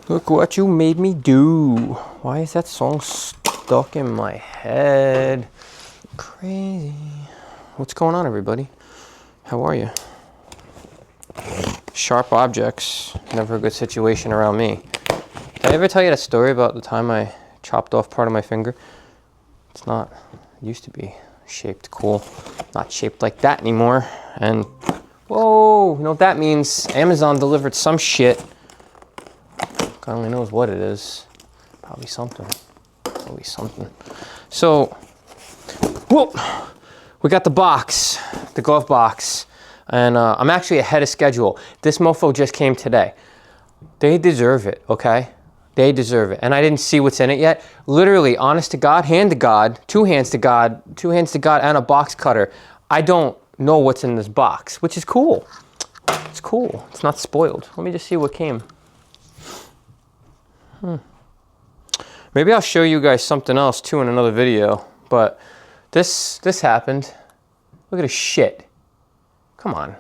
Look what you made me do. Why is that song stuck in my head? Crazy. What's going on, everybody? How are you? Sharp objects. Never a good situation around me. Did I ever tell you that story about the time I chopped off part of my finger? It's not, it used to be shaped cool. Not shaped like that anymore. And, whoa, you know what that means? Amazon delivered some shit. God only knows what it is. Probably something. Probably something. So, whoa, we got the box, the glove box, and I'm actually ahead of schedule. This mofo just came today. They deserve it, okay? They deserve it. And I didn't see what's in it yet. Literally, honest to God, hand to God, two hands to God, and a box cutter. I don't know what's in this box, which is cool. It's cool. It's not spoiled. Let me just see what came. Maybe I'll show you guys something else too in another video, but this happened. Look at this shit. Come on.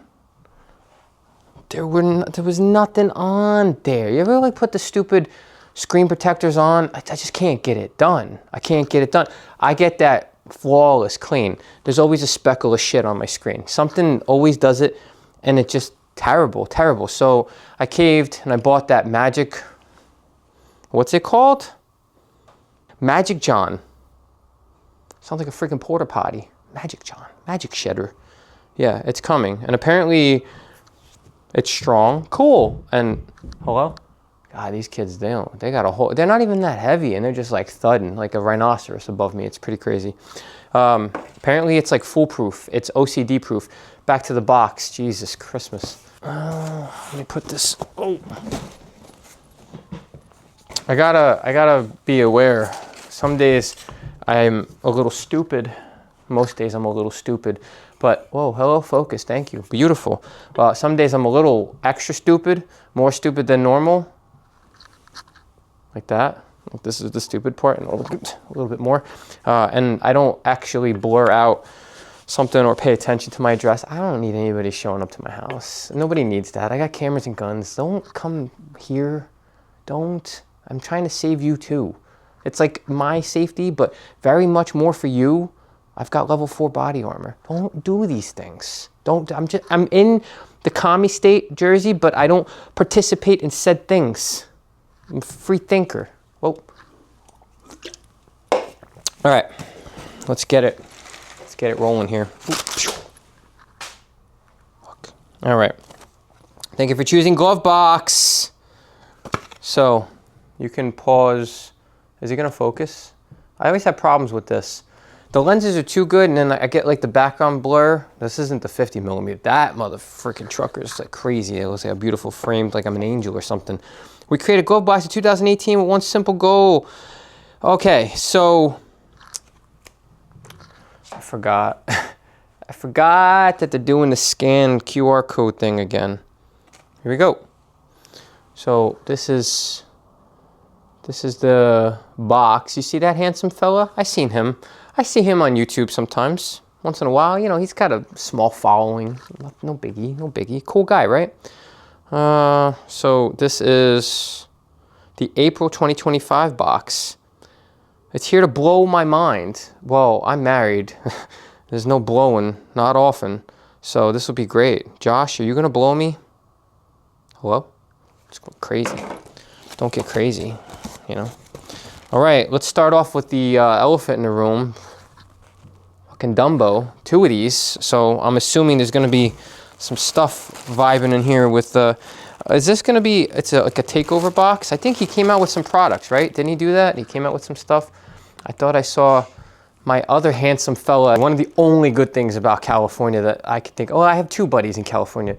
There was nothing on there. You ever like put the stupid screen protectors on? I just can't get it done. I can't get it done. I get that flawless clean. There's always a speckle of shit on my screen. Something always does it, and it just terrible, terrible. So I caved and I bought that magic. What's it called? Magic John. Sounds like a freaking porta potty. Magic John. Magic Shedder. Yeah, it's coming. And apparently it's strong. Cool. And hello? God, these kids, they got a whole, they're not even that heavy and they're just like thudding like a rhinoceros above me. It's pretty crazy. Apparently it's like foolproof. It's OCD proof. Back to the box. Jesus Christmas. Let me put this. Oh. I gotta be aware. Some days I'm a little stupid. Most days I'm a little stupid. But, whoa, hello, focus, thank you. Beautiful. Some days I'm a little extra stupid, more stupid than normal. Like that. Like this is the stupid part, and a little bit more. And I don't actually blur out something or pay attention to my address. I don't need anybody showing up to my house. Nobody needs that. I got cameras and guns. Don't come here. Don't. I'm trying to save you too. It's like my safety, but very much more for you. I've got level 4 body armor. Don't do these things. I'm in the commie state jersey, but I don't participate in said things. I'm a free thinker. Whoa. All right, let's get it. Let's get it rolling here. All right. Thank you for choosing Glovebox. So, you can pause. Is it gonna focus? I always have problems with this. The lenses are too good and then I get like the background blur. This isn't the 50mm. That mother freaking trucker is like crazy. It looks like a beautiful frame, like I'm an angel or something. We created Glovebox in 2018 with one simple goal. Okay, so I forgot. I forgot that they're doing the scan QR code thing again. Here we go. So this is the box. You see that handsome fella? I see him on YouTube sometimes. Once in a while, you know, he's got a small following. No biggie, no biggie. Cool guy, right? So this is the April 2025 box. It's here to blow my mind. Well, I'm married. There's no blowing, not often. So this will be great. Josh, are you gonna blow me? Hello? It's crazy. Don't get crazy, you know? All right, let's start off with the elephant in the room. Fucking Dumbo, 2 of these. So I'm assuming there's gonna be some stuff vibing in here with is this gonna be, like a takeover box? I think he came out with some products, right? Didn't he do that? He came out with some stuff. I thought I saw my other handsome fella. One of the only good things about California that I could think, oh, I have 2 buddies in California.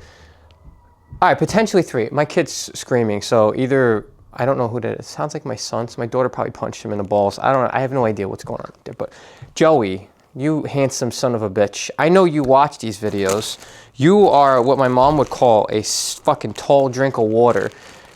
All right, potentially 3. My kid's screaming, so either, I don't know who that is. It sounds like my son, so my daughter probably punched him in the balls. I don't know, I have no idea what's going on there, but Joey, you handsome son of a bitch. I know you watch these videos. You are what my mom would call a fucking tall drink of water.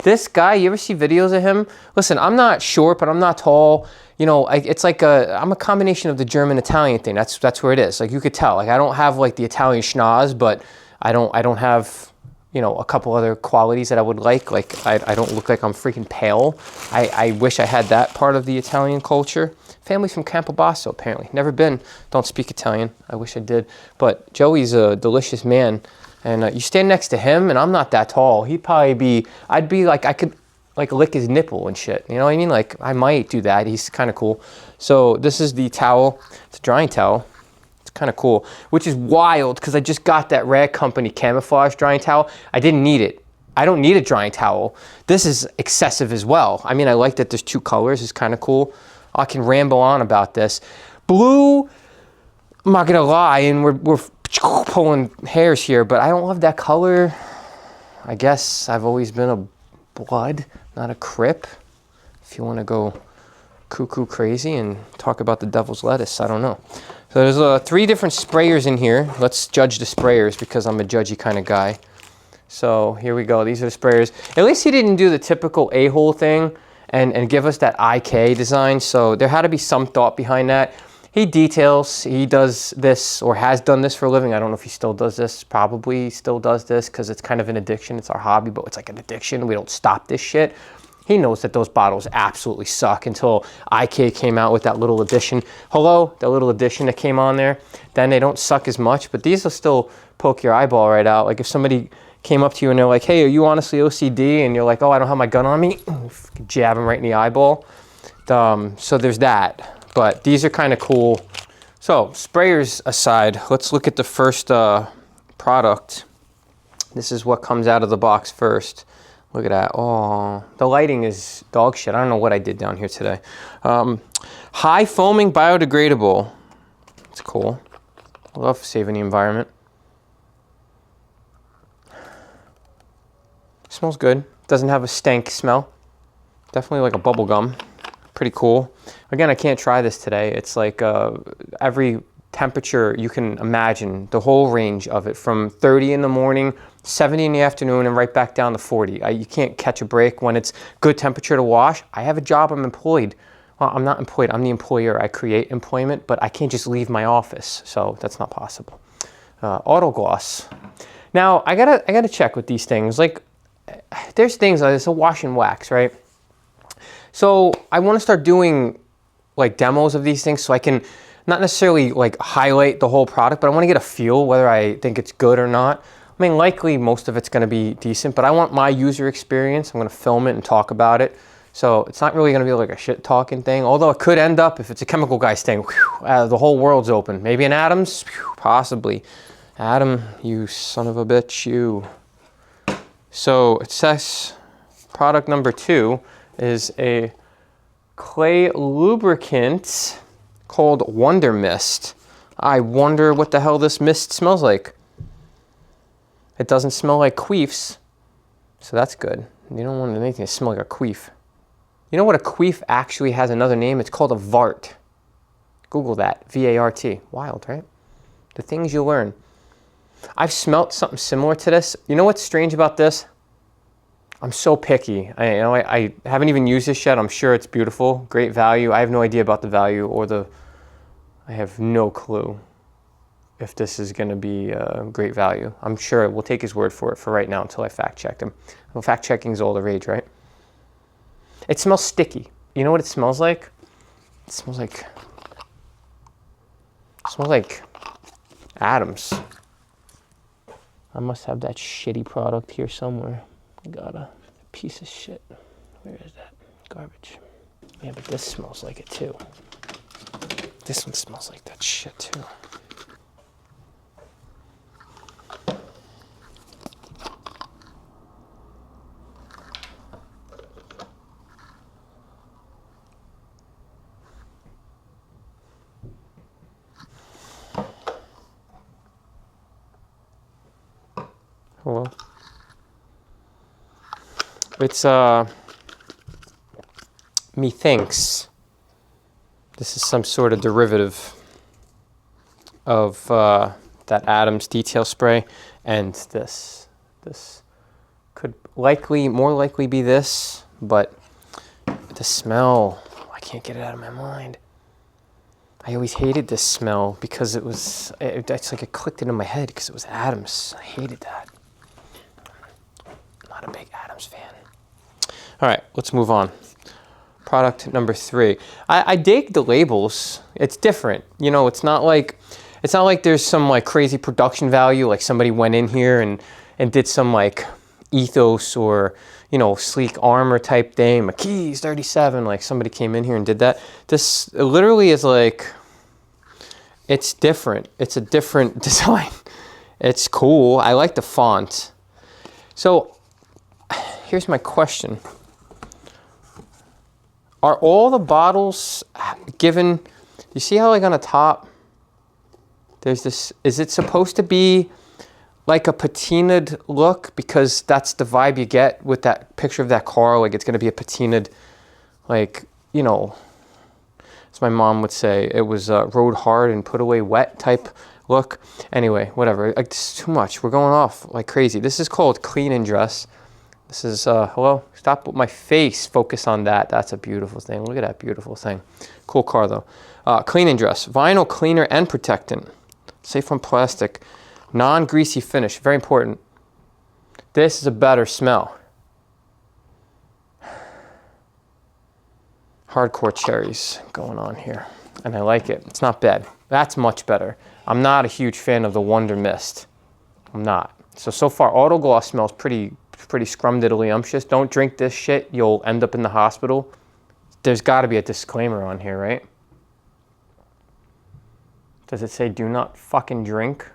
This guy, you ever see videos of him? Listen, I'm not short, but I'm not tall. You know, it's like I'm a combination of the German-Italian thing. That's where it is. Like, you could tell. Like, I don't have like the Italian schnoz, but I don't have, you know, a couple other qualities that I would like. Like, I don't look like I'm freaking pale. I wish I had that part of the Italian culture. Family's from Campobasso, apparently. Never been. Don't speak Italian. I wish I did. But Joey's a delicious man. And you stand next to him, and I'm not that tall. He'd probably be, I'd be like, I could like lick his nipple and shit. You know what I mean? Like, I might do that. He's kind of cool. So this is the towel. It's a drying towel. It's kind of cool, which is wild because I just got that Rag Company camouflage drying towel. I didn't need it. I don't need a drying towel. This is excessive as well. I mean, I like that there's 2 colors. It's kind of cool. I can ramble on about this. Blue, I'm not gonna lie, and we're pulling hairs here, but I don't love that color. I guess I've always been a blood, not a crip. If you want to go cuckoo crazy and talk about the devil's lettuce, I don't know. So there's 3 different sprayers in here. Let's judge the sprayers because I'm a judgy kind of guy. So here we go. These are the sprayers. At least he didn't do the typical a-hole thing and give us that IK design. So there had to be some thought behind that. He details, he does this or has done this for a living. I don't know if he still does this, probably still does this because it's kind of an addiction. It's our hobby, but it's like an addiction. We don't stop this shit. He knows that those bottles absolutely suck until IK came out with that little addition. Hello, that little addition that came on there. Then they don't suck as much, but these will still poke your eyeball right out. Like if somebody came up to you and they're like, hey, are you honestly OCD? And you're like, oh, I don't have my gun on me. Jab them right in the eyeball. So there's that. But these are kind of cool. So sprayers aside, let's look at the first product. This is what comes out of the box first. Look at that. Oh, the lighting is dog shit. I don't know what I did down here today. High foaming biodegradable. It's cool. I love saving the environment. Smells good. Doesn't have a stank smell. Definitely like a bubble gum. Pretty cool. Again, I can't try this today. It's like every temperature you can imagine, the whole range of it, from 30 in the morning, 70 in the afternoon, and right back down to 40. You can't catch a break when it's good temperature to wash. I have a job, I'm employed. Well, I'm not employed, I'm the employer. I create employment, but I can't just leave my office, so that's not possible. Auto gloss. Now, I gotta check with these things. Like, there's things like it's a wash and wax, right? So I want to start doing like demos of these things so I can not necessarily like highlight the whole product, but I want to get a feel whether I think it's good or not. I mean, likely most of it's going to be decent, but I want my user experience. I'm going to film it and talk about it. So it's not really going to be like a shit talking thing, although it could end up, if it's a chemical guy thing, the whole world's open. Maybe an Adams, possibly. Adam, you son of a bitch, you. So it says product number 2 is a clay lubricant called Wonder Mist. I wonder what the hell this mist smells like. It doesn't smell like queefs, so that's good. You don't want anything to smell like a queef. You know what a queef actually has another name? It's called a vart. Google that, V-A-R-T. Wild, right? The things you learn. I've smelt something similar to this. You know what's strange about this? I'm so picky. I haven't even used this yet. I'm sure it's beautiful, great value. I have no idea about the value or I have no clue if this is going to be great value. I'm sure we'll take his word for it for right now until I fact check him. Well, fact checking is all the rage, right? It smells sticky. You know what it smells like? It smells like Adams. I must have that shitty product here somewhere. I got a piece of shit. Where is that? Garbage. Yeah, but this smells like it too. This one smells like that shit too. Hello. It's methinks this is some sort of derivative of that Adams detail spray and this Could more likely be this, but the smell, I can't get it out of my mind. I always hated this smell because it's like it clicked into my head because it was Adams. I hated that. Not a big Adams fan. All right, let's move on. Product number 3. I dig the labels. It's different. You know, it's not like there's some like crazy production value, like somebody went in here and did some like ethos or, you know, sleek armor type thing, McKee's 37, like somebody came in here and did that. This literally is like, it's different. It's a different design. It's cool. I like the font. So here's my question. Are all the bottles given, you see how like on the top, there's this, is it supposed to be like a patinaed look? Because that's the vibe you get with that picture of that car. Like it's going to be a patinaed, like, you know, as my mom would say, it was rode hard and put away wet type look. Anyway, whatever. Like, this is too much. We're going off like crazy. This is called Clean and Dress. This is, hello, stop with my face. Focus on that. That's a beautiful thing. Look at that beautiful thing. Cool car though. Clean and Dress. Vinyl cleaner and protectant. Safe from plastic. Non-greasy finish. Very important. This is a better smell. Hardcore cherries going on here. And I like it. It's not bad. That's much better. I'm not a huge fan of the Wonder Mist. I'm not. So far, Auto Gloss smells pretty scrumdiddlyumptious. Don't drink this shit. You'll end up in the hospital. There's got to be a disclaimer on here, right? Does it say do not fucking drink?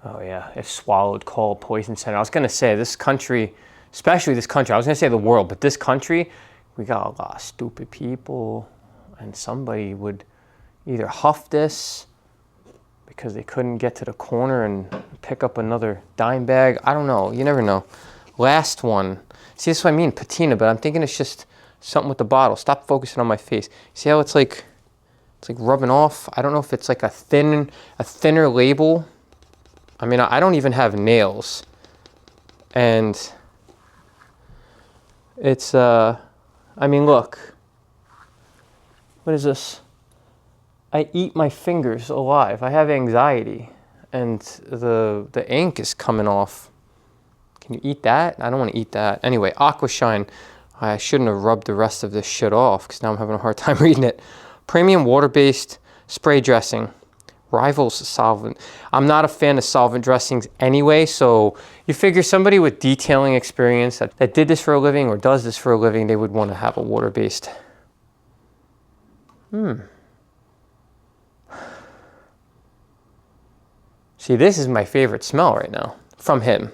Oh yeah, if swallowed, call poison center. I was going to say this country, especially this country, I was going to say the world, but this country, we got a lot of stupid people, and somebody would either huff this because they couldn't get to the corner and pick up another dime bag. I don't know. You never know. Last one. See, this is what I mean, patina, but I'm thinking it's just something with the bottle. Stop focusing on my face. See how it's like rubbing off? I don't know if it's like a thinner label. I mean, I don't even have nails. And it's, I mean, look. What is this? I eat my fingers alive. I have anxiety. And the ink is coming off. Can you eat that? I don't want to eat that. Anyway, Aquashine. I shouldn't have rubbed the rest of this shit off because now I'm having a hard time reading it. Premium water-based spray dressing. Rivals solvent. I'm not a fan of solvent dressings anyway, so you figure somebody with detailing experience that did this for a living or does this for a living, they would want to have a water-based. See, this is my favorite smell right now from him,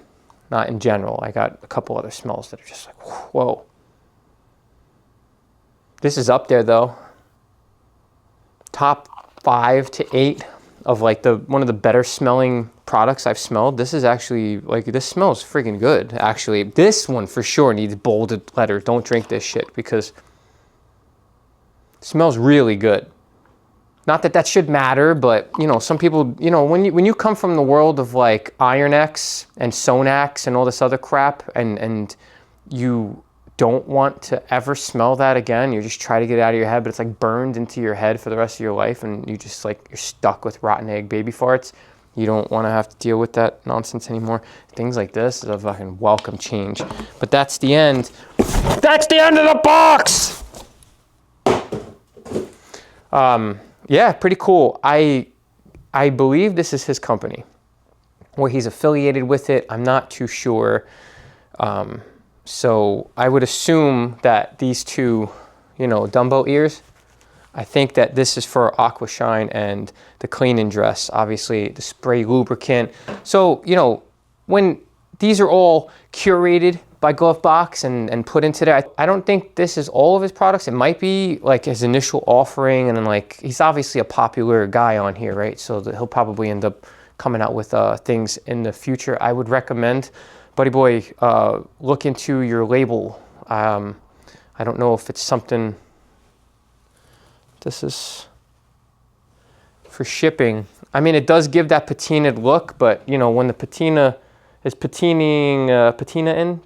not in general. I got a couple other smells that are just like, whoa. This is up there though. Top 5 to 8 of like one of the better smelling products I've smelled. This is actually like, this smells freaking good. Actually, this one for sure needs bolded letter. Don't drink this shit because it smells really good. Not that that should matter, but you know, some people, you know, when you come from the world of like Iron X and Sonax and all this other crap, and you don't want to ever smell that again, you just try to get it out of your head, but it's like burned into your head for the rest of your life, and you just like, you're stuck with rotten egg baby farts. You don't want to have to deal with that nonsense anymore. Things like this is a fucking welcome change. But that's the end. That's the end of the box! Yeah, pretty cool. I believe this is his company, or he's affiliated with it. I'm not too sure. So I would assume that these two, you know, Dumbo ears, I think that this is for Aquashine and the Clean and Dress, obviously the spray lubricant. So, you know, when these are all curated by Glovebox and put into there, I don't think this is all of his products. It might be like his initial offering, and then like, he's obviously a popular guy on here, right? So that he'll probably end up coming out with things in the future. I would recommend, buddy boy, look into your label. I don't know if it's something, this is for shipping. I mean, it does give that patinaed look, but you know, when the patina is patining, patinaing,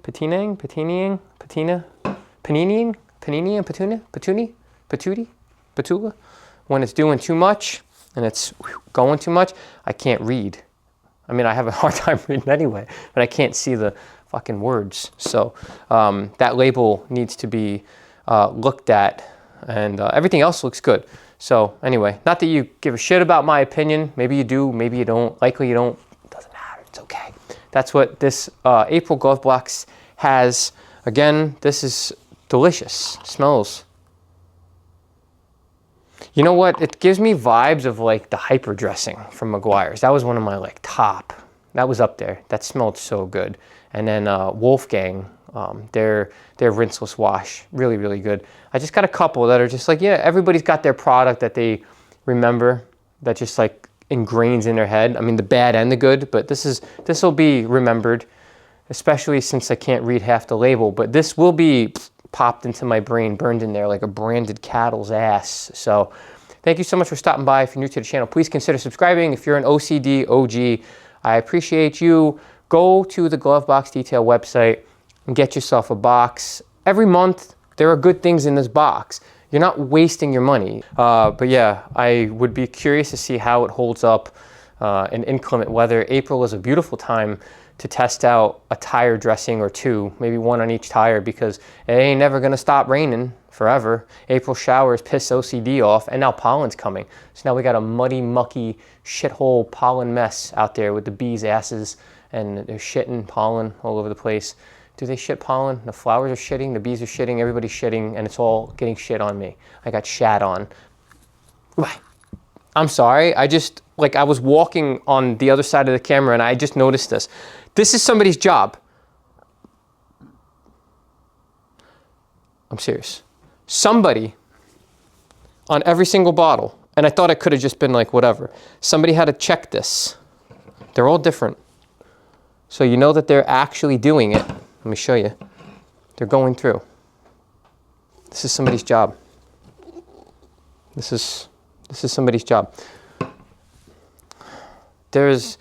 patula. When it's doing too much and it's going too much, I can't read. I mean, I have a hard time reading anyway, but I can't see the fucking words. So that label needs to be looked at, and everything else looks good. So anyway, not that you give a shit about my opinion. Maybe you do, maybe you don't. Likely you don't. Doesn't matter. It's okay. That's what this April Glovebox has. Again, this is delicious. Smells. You know what? It gives me vibes of like the hyper dressing from Meguiar's. That was one of my like top. That was up there. That smelled so good. And then Wolfgang, their rinseless wash, really, really good. I just got a couple that are just like, yeah, everybody's got their product that they remember, that just like ingrains in their head. I mean, the bad and the good, but this will be remembered, especially since I can't read half the label. But this will be popped into my brain, burned in there like a branded cattle's ass. So thank you so much for stopping by. If you're new to the channel, please consider subscribing. If you're an OCD OG, I appreciate you. Go to the Glovebox Detail website and get yourself a box. Every month, there are good things in this box. You're not wasting your money. But yeah, I would be curious to see how it holds up in inclement weather. April is a beautiful time to test out a tire dressing or two, maybe one on each tire, because it ain't never gonna stop raining forever. April showers piss OCD off, and now pollen's coming. So now we got a muddy, mucky, shithole pollen mess out there with the bees' asses, and they're shitting pollen all over the place. Do they shit pollen? The flowers are shitting, the bees are shitting, everybody's shitting, and it's all getting shit on me. I got shat on. I'm sorry, I was walking on the other side of the camera and I just noticed this. This is somebody's job. I'm serious. Somebody on every single bottle, and I thought it could have just been like whatever. Somebody had to check this. They're all different. So you know that they're actually doing it. Let me show you. They're going through. This is somebody's job. This is somebody's job. There's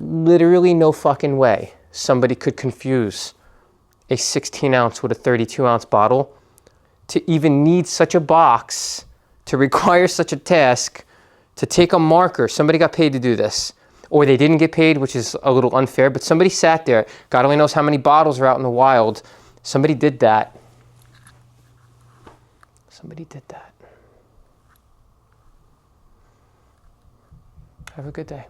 literally no fucking way somebody could confuse a 16 ounce with a 32 ounce bottle to even need such a box, to require such a task, to take a marker. Somebody got paid to do this. Or they didn't get paid, which is a little unfair, but somebody sat there. God only knows how many bottles are out in the wild. Somebody did that. Somebody did that. Have a good day.